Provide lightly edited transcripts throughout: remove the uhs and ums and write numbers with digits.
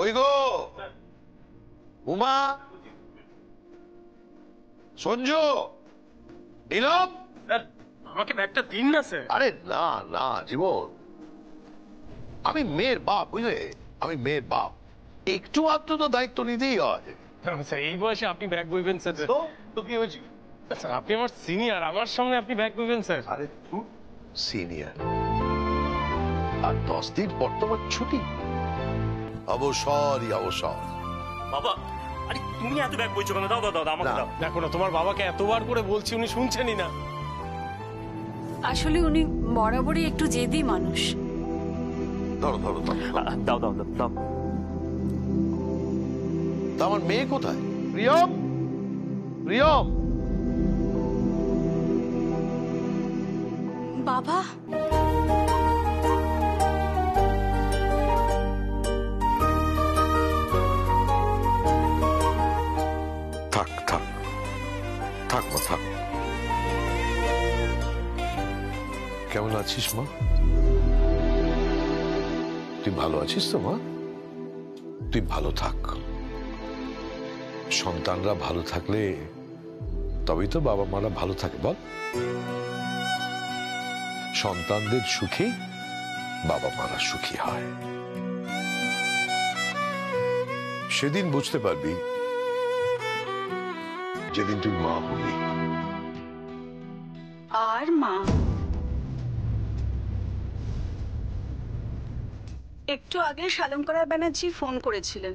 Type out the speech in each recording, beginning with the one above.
ওই গো উমা, সঞ্জু, নীলম, আমাকে ব্যাগটা দিন না স্যার। আরে না না জীবন, আমি মেয়ের বাপ, বুঝলে? আমি মেয়ের বাপ, একটু আধটু তো দায়িত্ব নিতেই হয়। স্যার এই বয়সে আপনি ব্যাগ বইবেন স্যার? তো কি হয়েছে? স্যার আপনি আমার সিনিয়র, আমার সঙ্গে আপনি ব্যাগ বইবেন স্যার? আরে তুই সিনিয়র, আর 10 দিন পর তোমার ছুটি। অবসরই অবসর। বাবা, আরে তুমি এত ব্যাগ বইছো কেন? দাও দাও দাও, আমাকে দাও। দেখো না, তোমার বাবাকে এতবার করে বলছি, উনি শুনছেনই না। আসলে উনি বরাবরই একটু জেদি মানুষ। ধরো ধরো ধরো। দাও দাও দাও দাও। তা আমার মেয়ে কোথায়? প্রিয়ম, প্রিয়ম। বাবা, থাক থাক থাক মা, থাক। কেমন আছিস মা? তুই ভালো আছিস তো মা? তুই ভালো থাক। সন্তানরা ভালো থাকলে তবেই তো বাবা মারা ভালো থাকে, বল? সন্তানদের সুখে বাবা মারা সুখী হয়। সেদিন বুঝতে পারবি যেদিন তুই মা হবি। আর মা একটু আগে শালমকরা ব্যানার্জি ফোন করেছিলেন।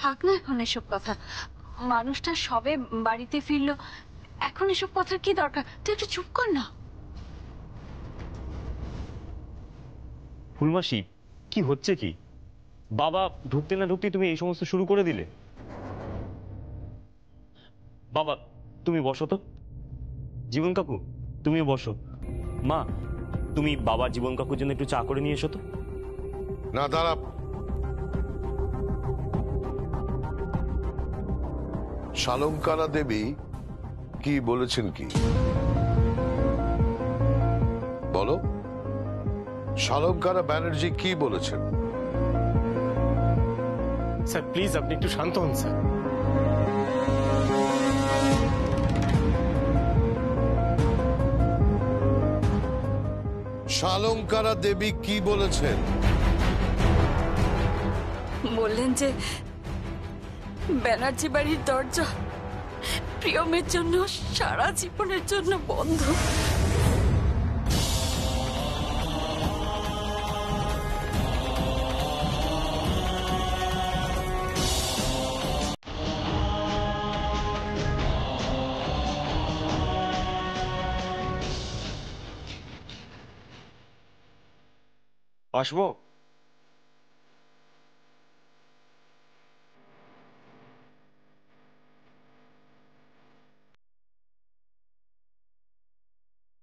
থাক না এখন এসব কথা, মানুষটা সবে বাড়িতে ফিরলো, এখন এসব কথার কি দরকার? তুই একটু চুপ কর না। ফুলমাসি, কি হচ্ছে কি? বাবা ঢুকতে না ঢুকতে তুমি এই সমস্ত শুরু করে দিলে। বাবা তুমি বসো তো। জীবন কাকু তুমিও বসো। মা তুমি বাবা জীবন কাকুর জন্য একটু চা করে নিয়ে এসো তো। না দাঁড়া, শালমকারা দেবী কি বলেছেন? কি বলো? শালমকারা ব্যানার্জি কি বলেছেন? স্যার প্লিজ আপনি একটু শান্ত হন স্যার। শালমকারা দেবী কি বলেছেন? বললেন যে ব্যানার্জি বাড়ির দরজা প্রিয়মের জন্য সারা জীবনের জন্য বন্ধ। আসবো?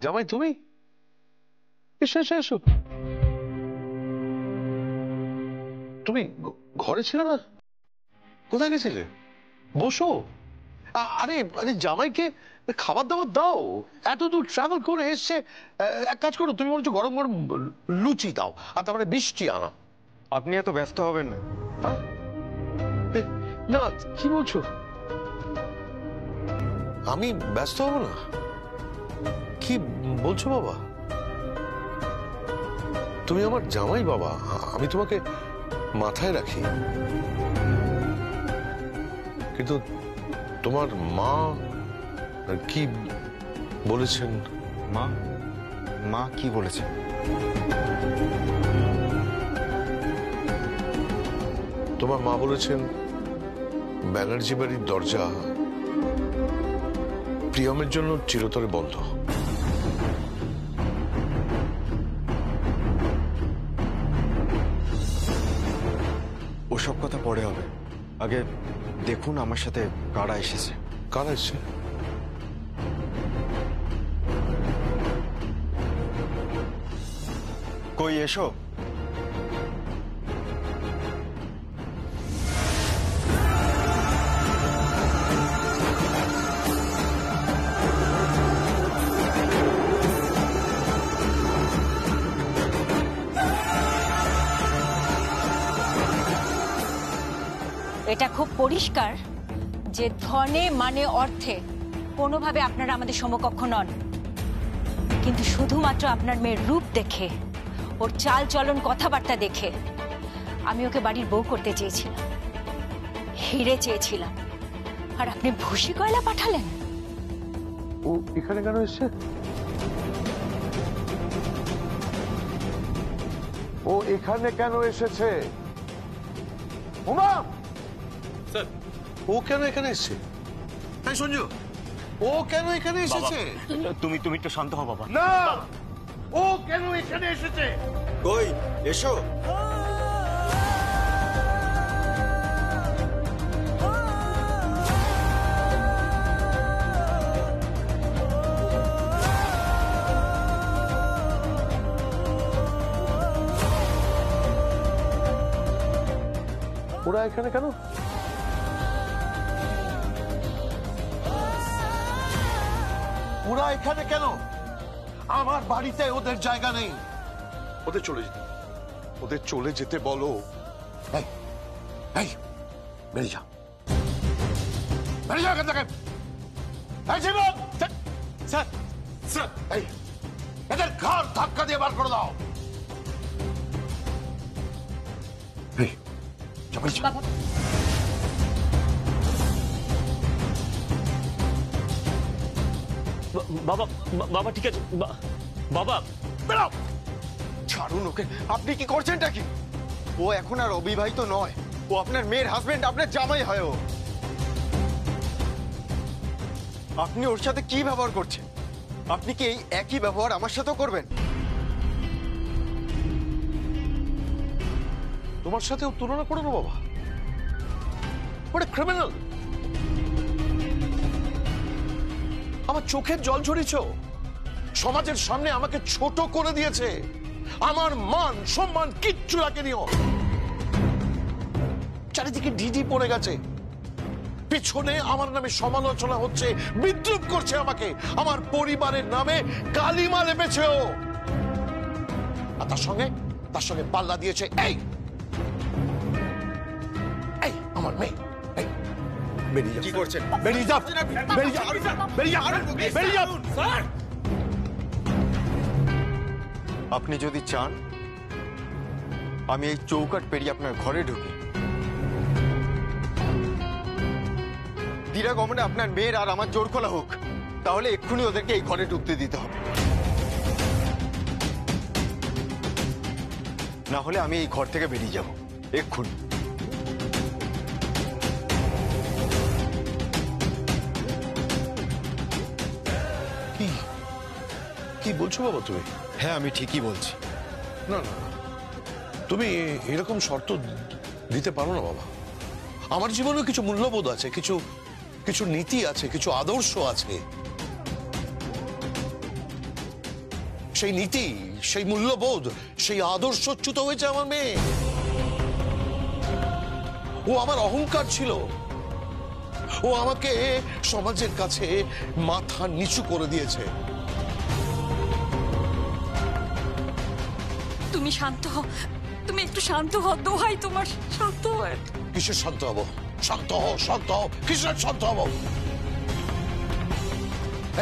জামাই তুমি? এসো এসো এসো। তুমি ঘরে ছিল না? কোথায় গেছিলে? বসো। আরে আরে জামাইকে খাবার দাবার দাও, এত দূর ট্রাভেল করে এসছে। এক কাজ করো, তুমি বলছো গরম গরম লুচি দাও, আর তারপরে মিষ্টি আনা। আপনি এত ব্যস্ত হবেন না। না কি বলছো? আমি ব্যস্ত হব না? কি বলছো বাবা? তুমি আমার জামাই বাবা, আমি তোমাকে মাথায় রাখি, কিন্তু তোমার মা কি বলেছেন? মা মা কি বলেছেন? তোমার মা বলেছেন ব্যানার্জি বাড়ির দরজা প্রিয়মের জন্য চিরতরে বন্ধ। ওসব কথা পরে হবে, আগে দেখুন আমার সাথে কারা এসেছে। কারা এসছে? কই এসো। এটা খুব পরিষ্কার যে ধনে মানে অর্থে কোনোভাবে আপনারা আমাদের সমকক্ষ নন, কিন্তু শুধুমাত্র আপনার মেয়ের রূপ দেখে, ওর চাল চলন কথাবার্তা দেখে আমি ওকে বাড়ির বউ করতে চেয়েছিলাম, হিরে চেয়েছিলাম, আর আপনি ভুসি কয়লা পাঠালেন। ও এখানে কেন এসছে? ও এখানে কেন এসেছে? উমা, স্যার ও কেন এখানে এসছে? তাই সঞ্জু, ও কেন এখানে এসেছে? তুমি একটু শান্ত হও বাবা। না, ও কেন এখানে এসেছে? কই এসো। ওরা এখানে কেন? ওরা এখানে কেন? আমার বাড়িতে ওদের জায়গা নেই। ওদের চলে যেতে বলো। এই, এই, বেরিয়ে যা, বেরিয়ে যা এখান থেকে। এই জীবন, স্যার স্যার এই, এদের ঘর ধাক্কা দিয়ে বার করে দাও। এই, যা, বেরিয়ে যা। বাবা বাবা ঠিক আছে বাবা। বেরাও, ছাড়ুন ওকে। আপনি কি করছেনটা কি? ও এখন আর অবিবাহিত নয়, ও আপনার মেয়ের হাজবেন্ড, আপনার জামাই হয় ও। আপনি ওর সাথে কি ব্যবহার করছেন? আপনি কি এই একই ব্যবহার আমার সাথেও করবেন? তোমার সাথে ও তুলনা করো না বাবা। ওটা ক্রিমিনাল। আমার চোখের জল ঝরিয়েছ, সমাজের সামনে আমাকে ছোট করে দিয়েছে, আমার মান সম্মান কিচ্ছু রাখেনি ও। চারিদিকে ঢিঢি পড়ে গেছে, পিছনে আমার নামে সমালোচনা হচ্ছে, বিদ্রুপ করছে আমাকে, আমার পরিবারের নামে কালিমা লেপেছে ও। আর তার সঙ্গে পাল্লা দিয়েছে এই আমার মেয়ে। কি করছেন? বেরিয়ে যা, বেরিয়ে যা, বেরিয়ে যা, বেরিয়ে যা। স্যার আপনি যদি চান আমি এই চৌকাট পেরিয়ে আপনার ঘরে ঢুকি, দিরাগমনে আপনার মেয়ের আর আমার জোর খোলা হোক, তাহলে এক্ষুনি ওদেরকে এই ঘরে ঢুকতে দিতে হবে। না হলে আমি এই ঘর থেকে বেরিয়ে যাব এক্ষুনি। কি বলছো বাবা তুমি? হ্যাঁ, আমি ঠিকই বলছি। না না, তুমি এরকম শর্ত দিতে পারো না বাবা। আমার জীবনেও কিছু মূল্যবোধ আছে, কিছু নীতি আছে, কিছু আদর্শ আছে। সেই নীতি, সেই মূল্যবোধ, সেই আদর্শচ্যুত হয়েছে আমার মেয়ে। ও আমার অহংকার ছিল, ও আমাকে সমাজের কাছে মাথা নিচু করে দিয়েছে। তুমি শান্ত হও, তুমি একটু শান্ত হও, দোহাই তোমার, শান্ত হও। কিসের শান্ত হবো? শান্ত হও, শান্ত হও, কিসের শান্ত হবো?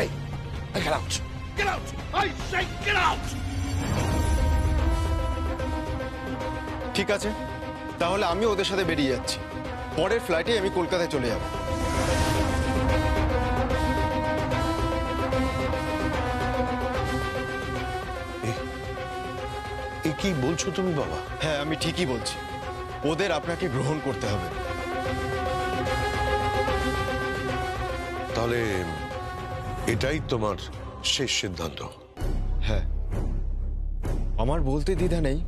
এই, get out! Get out! I say get out! ঠিক আছে, তাহলে আমি ওদের সাথে বেরিয়ে যাচ্ছি। পরের ফ্লাইটে আমি কলকাতায় চলে যাব। এ কি বলছো তুমি বাবা? হ্যাঁ, আমি ঠিকই বলছি। ওদের আপনাকে গ্রহণ করতে হবে। তাহলে এটাই তোমার শেষ সিদ্ধান্ত? হ্যাঁ, আমার বলতে দ্বিধা নেই,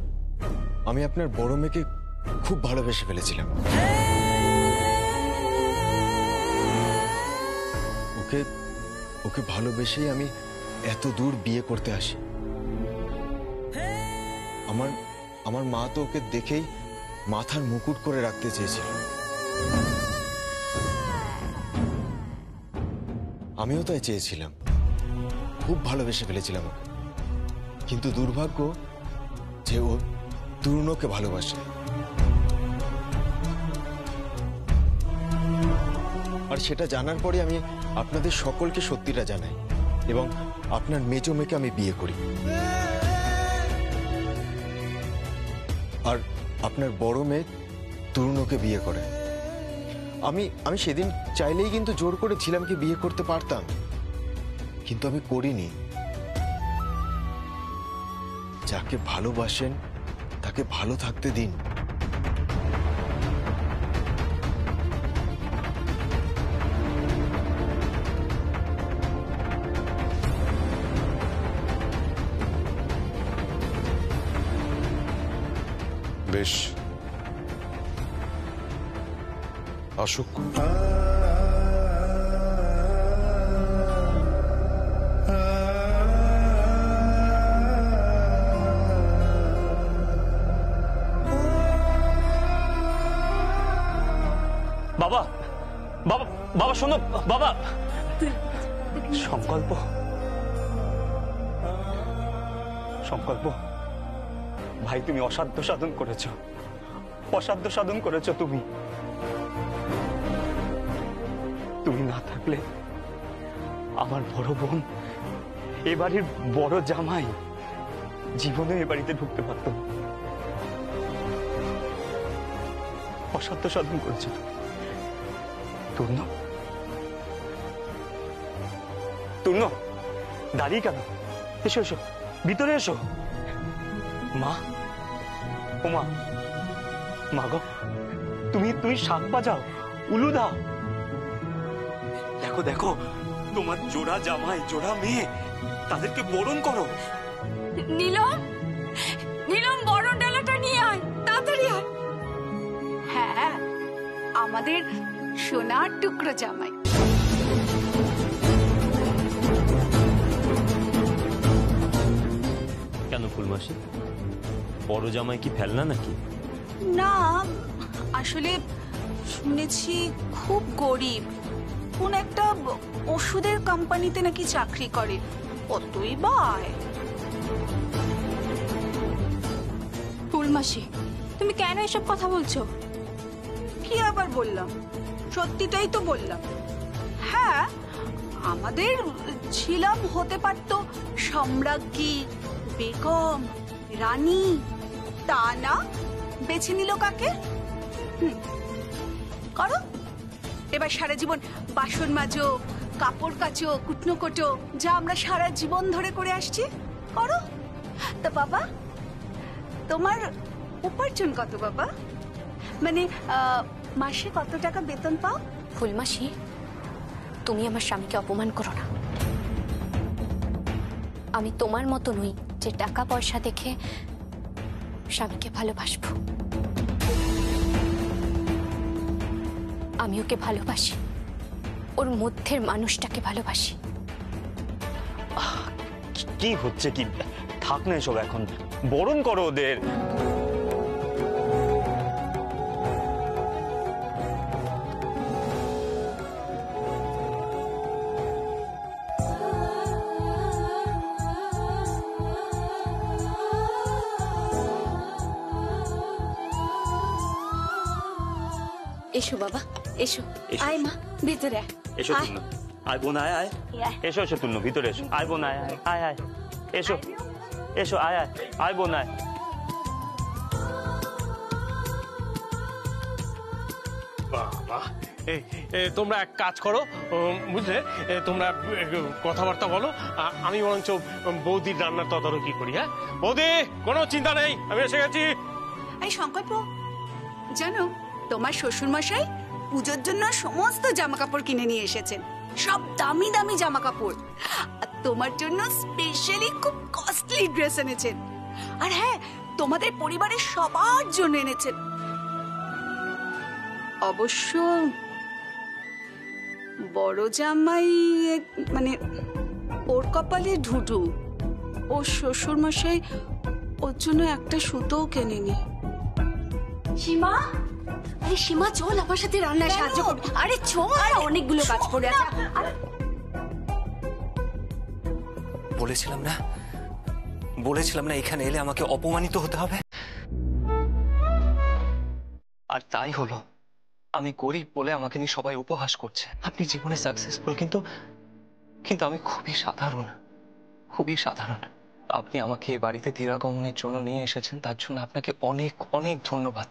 আমি আপনার বড় মেয়েকে খুব ভালোবেসে ফেলেছিলাম। ওকে ওকে ভালোবেসেই আমি এত দূর বিয়ে করতে আসি। আমার মা তো ওকে দেখেই মাথার মুকুট করে রাখতে চেয়েছিল। আমিও তাই চেয়েছিলাম, খুব ভালোবেসে ফেলেছিলাম ওকে। কিন্তু দুর্ভাগ্য যে ও তরুণকে ভালোবাসে। আর সেটা জানার পরে আমি আপনাদের সকলকে সত্যিটা জানাই এবং আপনার মেজো মেয়েকে আমি বিয়ে করি। আর আপনার বড় মেয়ে তরুণকে বিয়ে করে। আমি সেদিন চাইলেই কিন্তু জোর করে ঝিলামকে বিয়ে করতে পারতাম, কিন্তু আমি করিনি। যাকে ভালোবাসেন তাকে ভালো থাকতে দিন। বেশ, আসুক। বাবা বাবা বাবা শোনো বাবা, সংকল্প সংকল্প ভাই, তুমি অসাধ্য সাধন করেছো, অসাধ্য সাধন করেছো। তুমি না থাকলে আমার বড় বোন, এ বাড়ির বড় জামাই, জীবনে এ বাড়িতে ঢুকতে পারত না। অসাধ্য সাধন করেছো তুমি। তূর্ণ, দাঁড়িয়ে কেন? এসো এসো, ভিতরে এসো। মা, ও মা, মা গো, তুমি শাক বাজাও, উলু দাও। দেখো দেখো, তোমার জোড়া জামাই, জোড়া মেয়ে, তাদেরকে বরণ করো। নীলম, নীলম, বড় ডালাটা নিয়ে আয়, তাড়াতাড়ি আয়। হ্যাঁ, আমাদের সোনার টুকরো জামাই। কেন ফুলমাসি, বড় জামাই কি ফেলনা নাকি? না, আসলে শুনেছি খুব গরিব, কোন একটা ওষুধের কোম্পানিতে নাকি চাকরি করে, কতই বা আয়। ফুলমাসি, তুমি কেন এসব কথা বলছো? কি আবার বললাম? সত্যিটাই তো বললাম। হ্যাঁ, আমাদের ছিলাম হতে পারত সম্রাজ্ঞী, বেগম, রানী, তা না, বেছে নিল কাকে? করো, এবার সারা জীবন বাসন মাজো, কাপড় কাচো, কুটনো কোটো, যা আমরা সারা জীবন ধরে করে আসছি, করো। তা বাবা, তোমার উপার্জন কত বাবা? মানে মাসে কত টাকা বেতন পাও? ফুলমাসি, তুমি আমার স্বামীকে অপমান করো না। আমি তোমার মতো নই যে টাকা পয়সা দেখে স্বামীকে ভালোবাসবো। আমি ওকে ভালোবাসি, ওর মধ্যের মানুষটাকে ভালোবাসি। কি হচ্ছে কি? থাক না এসব, এখন বরণ করো ওদের। এসো বাবা, এসো। এসো। আয় মা, ভিতরে আয়। এসো তুন্ন, আয় বোন, আয় আয়। এসো এসো তুন্ন, ভিতরে এসো। আয় বোন, আয় আয় আয় আয়। এসো এসো, আয় আয় আয় বোন, আয়। বাবা, তোমরা এক কাজ করো, বুঝলে, তোমরা কথাবার্তা বলো, আমি বরঞ্চ বৌদির রান্নার তদারকি করি। হ্যাঁ বৌদি, কোনো চিন্তা নেই, আমি এসে গেছি। এই সংকল্প, জানো তোমার শ্বশুর মশাই পুজোর জন্য সমস্ত জামা কাপড় কিনে নিয়ে এসেছেন, সব দামি দামি জামা কাপড়। আর তোমার জন্য স্পেশালি খুব কস্টলি ড্রেস এনেছেন। আর হ্যাঁ, তোমাদের পরিবারের সবার জন্য এনেছেন। অবশ্য বড় জামাই মানে ওর কপালে ঢুঢু, ওর শ্বশুর মশাই ওর জন্য একটা সুতোও কেনেনি। সীমা, আরে সীমা, চল আমার সাথে রান্নায় সাহায্য করবি। আরে চল, অনেকগুলো কাজ পড়ে আছে। বলেছিলাম না এখানে এলে আমাকে অপমানিত হতে হবে। আর তাই হলো, আমি গরিব বলে আমাকে নিয়ে সবাই উপহাস করছে। আপনি জীবনে সাকসেসফুল, কিন্তু কিন্তু আমি খুবই সাধারণ, খুবই সাধারণ। আপনি আমাকে এই বাড়িতে দিরাগমনের জন্য নিয়ে এসেছেন, তার জন্য আপনাকে অনেক অনেক ধন্যবাদ।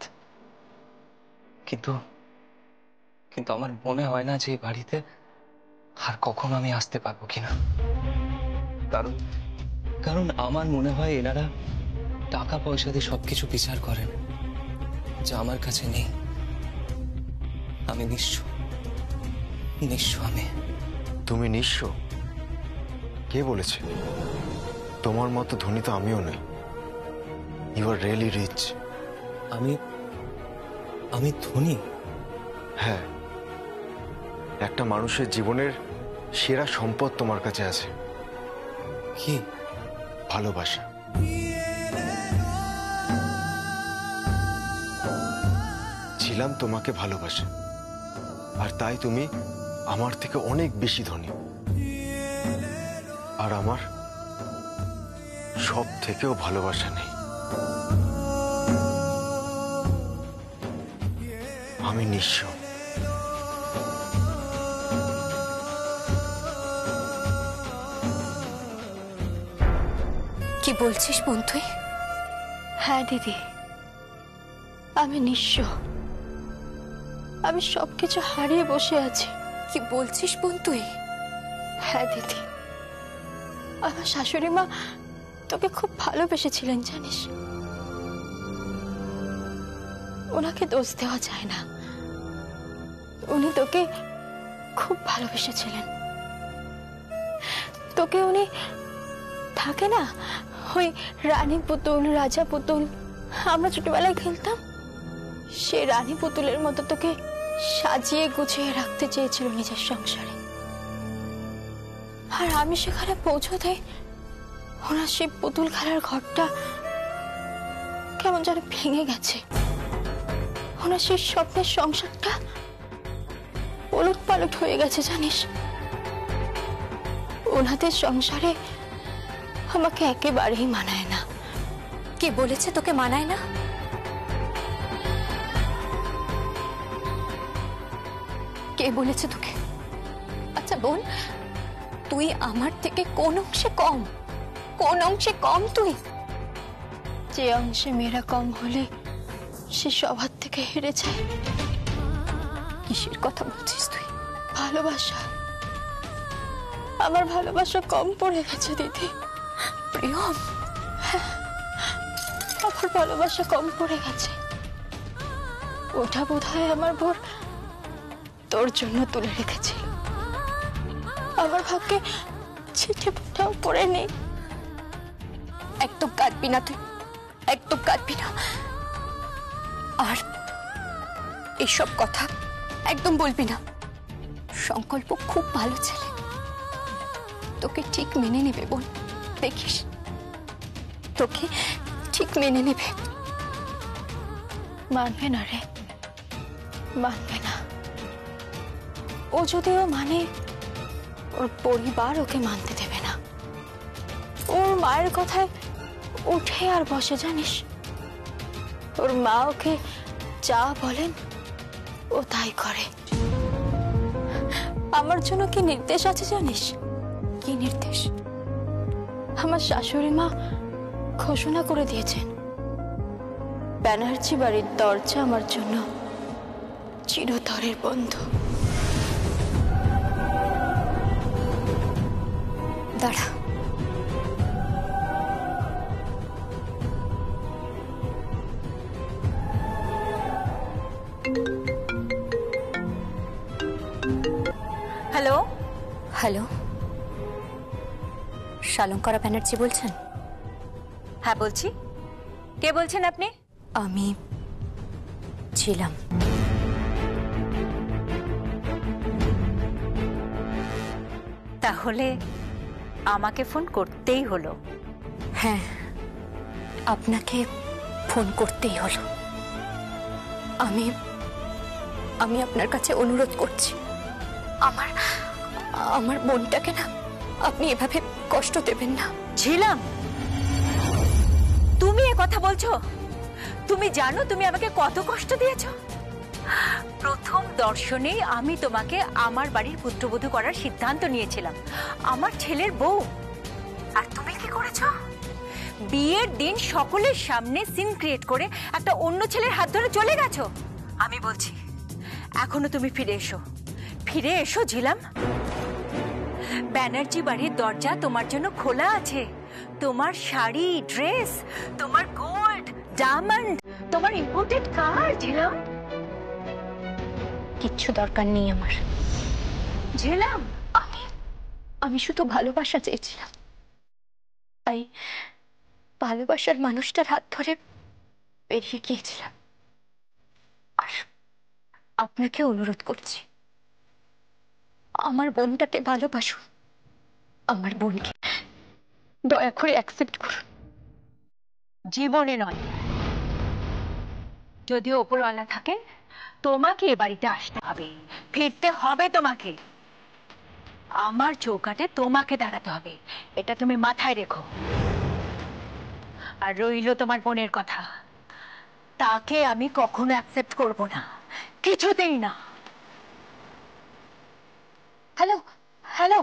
কিন্তু কিন্তু আমার মনে হয় না যে এই বাড়িতে আর কখনো আমি আসতে পারবো কিনা। কারণ আমার মনে হয় এনারা টাকা পয়সা দিয়ে সবকিছু বিচার করেন, যা আমার কাছে নেই। আমি নিঃস্ব, আমি। তুমি নিঃস্ব? কে বলেছে? তোমার মতো ধনী তো আমিও নই। You are really rich. আমি ধনী? হ্যাঁ, একটা মানুষের জীবনের সেরা সম্পদ তোমার কাছে আছে। কি? ভালোবাসা। ছিলাম তোমাকে ভালোবাসা, আর তাই তুমি আমার থেকে অনেক বেশি ধনী। আর আমার সব থেকেও ভালোবাসা নেই। আমি নিঃস্ব। কি বলছিস বোন তুই? হ্যাঁ দিদি, আমি নিঃস্ব। আমি সবকিছু হারিয়ে বসে আছি। কি বলছিস বোন তুই? হ্যাঁ দিদি, আমার শাশুড়ি মা তোকে খুব ভালোবেসেছিলেন জানিস। ওনাকে দোষ দেওয়া যায় না, উনি তোকে খুব ভালোবেসেছিলেন। তোকে উনি থাকে না ওই রানী পুতুল, রাজা পুতুল আমরা ছোটবেলায় খেলতাম, সে রানী পুতুলের মতো তোকে সাজিয়ে গুছিয়ে রাখতে চেয়েছিল নিজের সংসারে। আর আমি সেখানে পৌঁছতে ওনার সেই পুতুল খেলার ঘরটা কেমন যেন ভেঙে গেছে। ওনার সেই স্বপ্নের সংসারটা ওলট পালট হয়ে গেছে জানিস। ওনাদের সংসারে আমাকে একেবারেই মানায় না। কে বলেছে তোকে মানায় না? কে বলেছে তোকে? আচ্ছা বোন, তুই আমার থেকে কোন অংশে কম? কোন অংশে কম তুই? যে অংশে মেয়েরা কম হলে সে সবার থেকে হেরে যায়। কিসের কথা বলছিস তুই? ভালোবাসা। আমার ভালোবাসা কম পড়ে গেছে দিদি। প্রিয়ম, আমার ভালোবাসা কম পড়ে গেছে। ওটা বোধহয় আমার বোর তোর জন্য তুলে রেখেছিল। আমার ভাগ্যে চিঠি ফোটাও পড়ে নেই। একদম কাঁদবি না তুই, একদম কাঁদবি না। আর এসব কথা একদম বলবি না। সংকল্প খুব ভালো ছেলে, তোকে ঠিক মেনে নেবে বোন, দেখিস তোকে ঠিক মেনে নেবে। মানবে না রে, মানবে না। ও যদিও মানে, ওর পরিবার ওকে মানতে দেবে না। ওর মায়ের কথায় উঠে আর বসে জানিস। ওর মা ওকে যা বলেন ও তাই করে। আমার জন্য কি নির্দেশ আছে জানিস? কি নির্দেশ? আমার শাশুড়ি মা ঘোষণা করে দিয়েছেন, ব্যানার্জি বাড়ির দরজা আমার জন্য চিরতরের বন্ধ। দাঁড়া, হ্যালো হ্যালো, শালঙ্করা ব্যানার্জি বলছেন? হ্যাঁ বলছি। কে বলছেন আপনি? আমি ছিলাম। তাহলে আমাকে ফোন করতেই হলো। হ্যাঁ, আপনাকে ফোন করতেই হলো। আমি আমি আপনার কাছে অনুরোধ করছি, আমার বোনটাকে না আপনি এভাবে কষ্ট দেবেন না। ছিলাম? তুমি এ কথা বলছো? তুমি জানো তুমি আমাকে কত কষ্ট দিয়েছো? প্রথম দর্শনেই আমি তোমাকে আমার বাড়ির পুত্রবধূ করার সিদ্ধান্ত নিয়েছিলাম, আমার ছেলের বউ। আর তুমি কি করেছো? বিয়ের দিন সকলের সামনে সিন ক্রিয়েট করে একটা অন্য ছেলের হাত ধরে চলে গেছো। আমি বলছি এখনো তুমি ফিরে এসো, ফিরে এসো ঝিলাম। ব্যানার্জি বাড়ির দরজা তোমার জন্য খোলা আছে। তোমার শাড়ি, ড্রেস, তোমার গোল্ড, ডায়মন্ড, তোমার ইম্পোর্টেড কার ঝিলাম। কিচ্ছু দরকার নেই আমার। ঝিলাম, আমি শুধু ভালোবাসা চেয়েছিলাম, তাই ভালোবাসার মানুষটার হাত ধরে বেরিয়ে গিয়েছিলাম। আর আপনাকে অনুরোধ করছি, আমার বোনটাকে ভালোবাসুন, আমার বোনকে দয়া করে অ্যাকসেপ্ট করুন। জীবনে নয়। যদি ওপরওয়ালা থাকে তোমাকে এ বাড়িতে আসতে হবে, ফিরতে হবে তোমাকে। আমার চৌকাটে তোমাকে দাঁড়াতে হবে, এটা তুমি মাথায় রেখো। আর রইল তোমার বোনের কথা, তাকে আমি কখনো অ্যাকসেপ্ট করব না, কিছুতেই না। Hello, hello.